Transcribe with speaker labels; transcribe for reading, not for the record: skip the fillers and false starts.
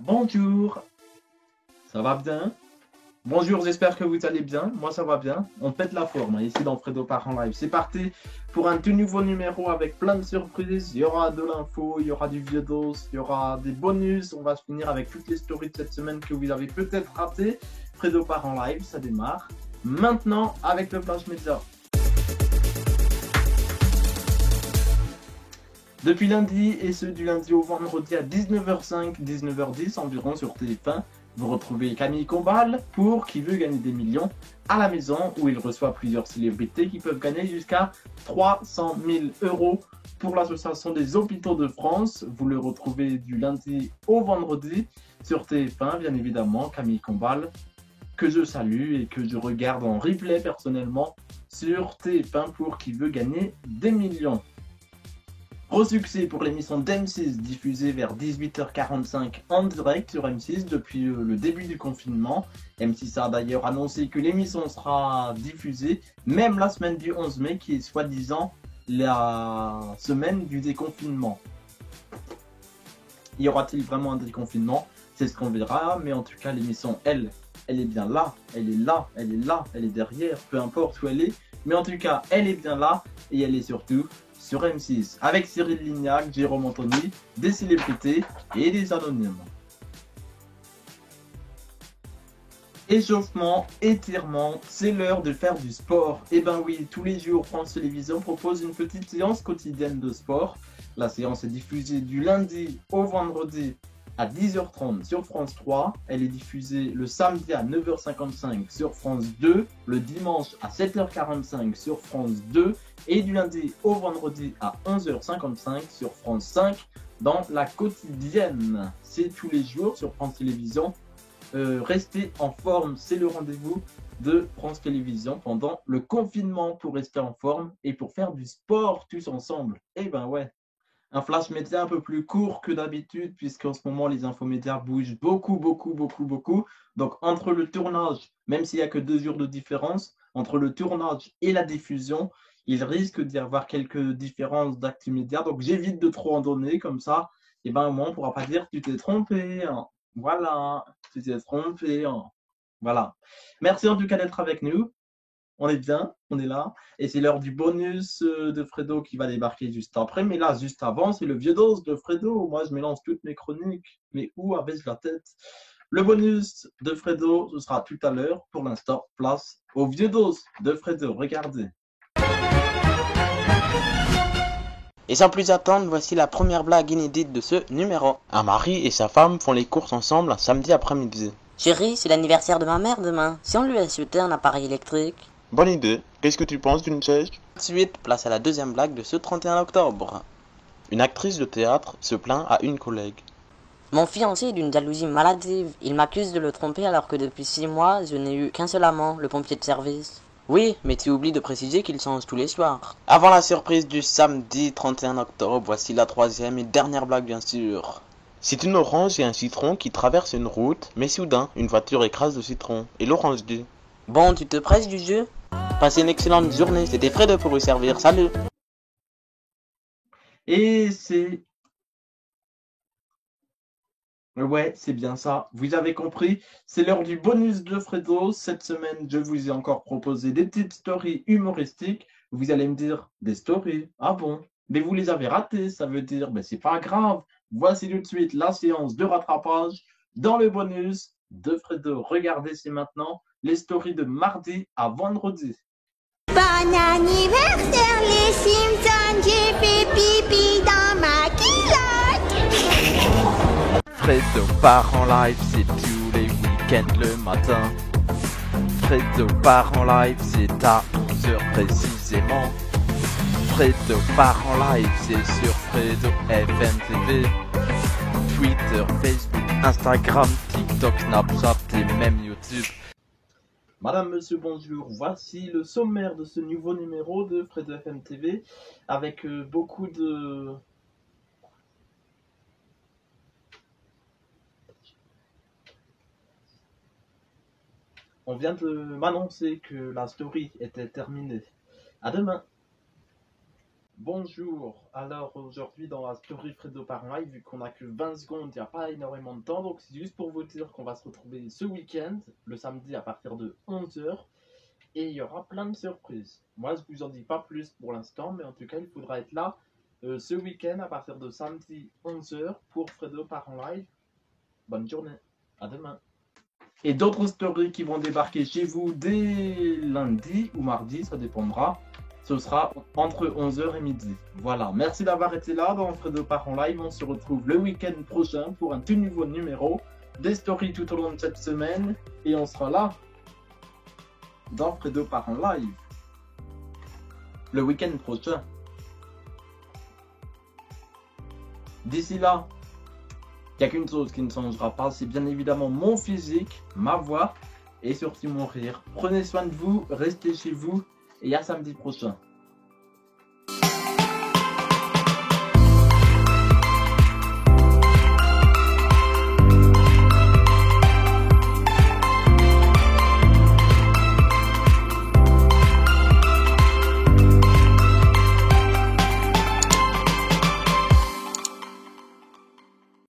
Speaker 1: Bonjour, ça va bien? Bonjour, j'espère que vous allez bien. Moi, ça va bien. On pète la forme hein, ici dans Fredo part en live. C'est parti pour un tout nouveau numéro avec plein de surprises. Il y aura de l'info, il y aura du vieux dos, il y aura des bonus. On va se finir avec toutes les stories de cette semaine que vous avez peut-être ratées. Fredo part en live, ça démarre. Maintenant, avec le Flash Média. Depuis lundi, et ce du lundi au vendredi à 19h05, 19h10 environ sur TF1, vous retrouvez Camille Combal pour Qui veut gagner des millions à la maison où il reçoit plusieurs célébrités qui peuvent gagner jusqu'à 300 000 € pour l'association des hôpitaux de France. Vous le retrouvez du lundi au vendredi sur TF1, bien évidemment, Camille Combal, que je salue et que je regarde en replay personnellement sur TF1 pour Qui veut gagner des millions. Gros succès pour l'émission d'M6 diffusée vers 18h45 en direct sur M6 depuis le début du confinement. M6 a d'ailleurs annoncé que l'émission sera diffusée même la semaine du 11 mai qui est soi-disant la semaine du déconfinement. Y aura-t-il vraiment un déconfinement? C'est ce qu'on verra, mais en tout cas l'émission elle est bien là, elle est là, elle est là, elle est derrière, peu importe où elle est, mais en tout cas elle est bien là et elle est surtout sur M6, avec Cyril Lignac, Jérôme Anthony, des célébrités et des anonymes. Échauffement, étirement, c'est l'heure de faire du sport. Et ben oui, tous les jours, France Télévisions propose une petite séance quotidienne de sport. La séance est diffusée du lundi au vendredi à 10h30 sur France 3. Elle est diffusée le samedi à 9h55 sur France 2, le dimanche à 7h45 sur France 2 et du lundi au vendredi à 11h55 sur France 5 dans la quotidienne. C'est tous les jours sur France Télévisions. Rester en forme, c'est le rendez-vous de France Télévisions pendant le confinement pour rester en forme et pour faire du sport tous ensemble. Et ben ouais. Un flash média un peu plus court que d'habitude, puisqu'en ce moment, les infomédias bougent beaucoup. Donc, entre le tournage, même s'il n'y a que 2 jours de différence, entre le tournage et la diffusion, il risque d'y avoir quelques différences d'actu média. Donc, j'évite de trop en donner, comme ça, et ben, au moins, on ne pourra pas dire tu t'es trompé. Hein. Voilà, tu t'es trompé. Hein. Voilà. Merci en tout cas d'être avec nous. On est bien, on est là. Et c'est l'heure du bonus de Fredo qui va débarquer juste après. Mais là, juste avant, c'est le vieux dos de Fredo. Moi, je mélange toutes mes chroniques. Mais où avait-je la tête? Le bonus de Fredo, ce sera tout à l'heure. Pour l'instant, place au vieux dos de Fredo. Regardez.
Speaker 2: Et sans plus attendre, voici la première blague inédite de ce numéro. Un mari et sa femme font les courses ensemble un samedi après-midi.
Speaker 3: Chérie, c'est l'anniversaire de ma mère demain. Si on lui achetait un appareil électrique.
Speaker 2: Bonne idée. Qu'est-ce que tu penses d'une chaise? Ensuite, place à la deuxième blague de ce 31 octobre. Une actrice de théâtre se plaint à une collègue.
Speaker 3: Mon fiancé est d'une jalousie maladive. Il m'accuse de le tromper alors que depuis 6 mois, je n'ai eu qu'un seul amant, le pompier de service.
Speaker 2: Oui, mais tu oublies de préciser qu'il change tous les soirs. Avant la surprise du samedi 31 octobre, voici la troisième et dernière blague bien sûr. C'est une orange et un citron qui traversent une route, mais soudain, une voiture écrase le citron, et l'orange dit:
Speaker 3: Bon, tu te presses du jeu?
Speaker 2: Passez une excellente journée, c'était Fredo pour vous servir, salut.
Speaker 1: Et c'est... Ouais, c'est bien ça. Vous avez compris, c'est l'heure du bonus de Fredo. Cette semaine, je vous ai encore proposé des petites stories humoristiques. Vous allez me dire, des stories? Ah bon? Mais vous les avez ratées, ça veut dire, ben c'est pas grave. Voici tout de suite la séance de rattrapage dans le bonus de Fredo. Regardez, c'est maintenant les stories de mardi à vendredi.
Speaker 4: Bon anniversaire les Simpsons, j'ai fait pipi dans ma culotte.
Speaker 5: Fredo part en live, c'est tous les week-ends le matin. Fredo part en live, c'est à 11h précisément. Fredo part en live, c'est sur Fredo FM TV. Twitter, Facebook, Instagram, TikTok, Snapchat et même YouTube.
Speaker 1: Madame, monsieur, bonjour. Voici le sommaire de ce nouveau numéro de Fredo FM TV avec beaucoup de... On vient de m'annoncer que la story était terminée. À demain. Bonjour, alors aujourd'hui dans la story Fredo par live, vu qu'on a que 20 secondes, il n'y a pas énormément de temps, donc c'est juste pour vous dire qu'on va se retrouver ce week-end, le samedi à partir de 11h, et il y aura plein de surprises. Moi je vous en dis pas plus pour l'instant, mais en tout cas il faudra être là ce week-end à partir de samedi 11h pour Fredo par live. Bonne journée, à demain. Et d'autres stories qui vont débarquer chez vous dès lundi ou mardi, ça dépendra. Ce sera entre 11h et midi. Voilà, merci d'avoir été là dans Fredo part en live. On se retrouve le week-end prochain pour un tout nouveau numéro. Des stories tout au long de cette semaine. Et on sera là dans Fredo part en live le week-end prochain. D'ici là, il n'y a qu'une chose qui ne changera pas, c'est bien évidemment mon physique, ma voix et surtout mon rire. Prenez soin de vous, restez chez vous et à samedi prochain.